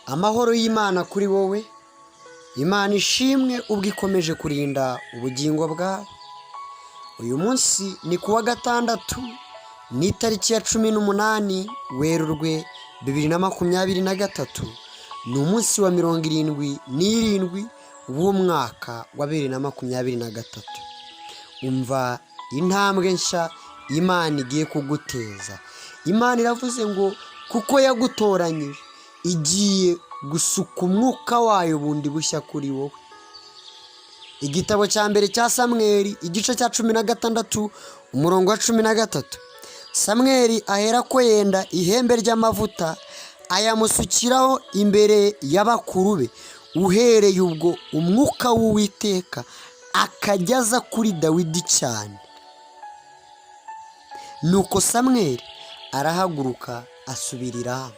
Amahoro y'Imana kuri wowe. Imana ishimwe ubwo ikomeje kurinda ubugingo bwawe. Uyu munsi ni kuwa gatandatu, ni tariki ya 18 Werurwe 2023. Ni umunsi wa 77 w'umwaka wa 2023. Umva intambwe nshya Imana igiye kuguteza. Imana iravuze ngo kuko yagutoranyije igiye gusuka umwuka wayo bundi bushya kuri wowe. Igitabo cya mbere cya Samweli igice cya 16 umurongo wa 13. Samweli ahera ko yenda ihembe ry'amavuta ayamusukiraho imbere y'abakuru be, uhereye ubwo umwuka w'Uwiteka akajyaza kuri Dawidi cyane. Nuko Samweli arahaguruka asubirira.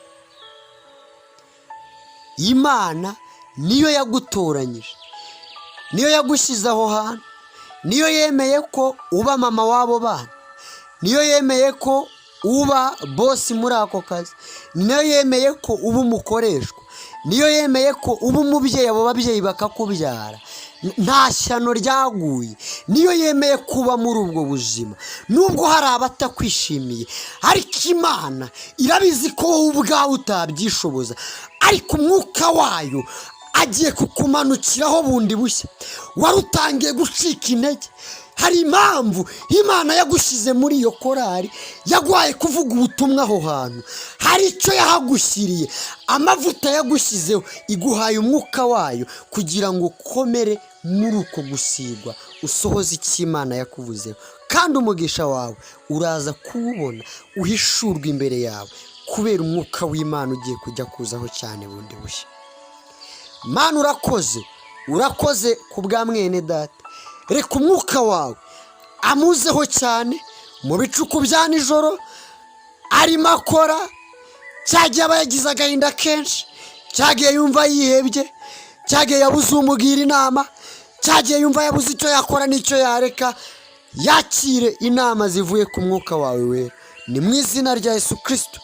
Imana niyo yagutoranyije, niyo yagushyize aho hantu, niyo yemeye ko uba mama wabo bana, niyo yemeye ko uba bosi muri ako kazi, niyo yemeye ko uba umukoreshwa, niyo yemeye ko uba umubyeyi, abo babyeyi bakakubyara, nta shyano ryaguye, niyo yemeye kuba muri ubwo buzima nubwo hari abatakwishimiye. Ariko Imana irabizi ko wowe ubwawe utabyishoboza, ariko umwuka wayo agiye kukumanukiraho bundi bushya. Wari utangiye gucika intege, hari impamvu Imana yagushyize muri iyo korari, yagwaye kuvuga ubutumwa aho hantu. Hari icyo yahagushyiriye, amavuta yagushyizeho, iguhaye umwuka wayo kugira ngo ukomere muri uko gusigwa, usohoze icyo Imana yakuvuzeho. Kandi umugisha wawe uraza kuwubona uhishurwa imbere yawe, kubera umwuka w'Imana ugiye kujya kuzaho cyane bundi bushya. Mana urakoze ku bwa mwene data. Reka umwuka wawe amuzeho cyane mu bicuku bya nijoro, arimo akora, cyagiye aba yagize agahinda kenshi, cyagiye yumva yihebye, cyagiye yabuze umugira inama, cyagiye yumva yabuze icyo yakora n'icyo yareka. Yakire inama zivuye ku mwuka wawe wera, ni mu izina rya Yesu Kristo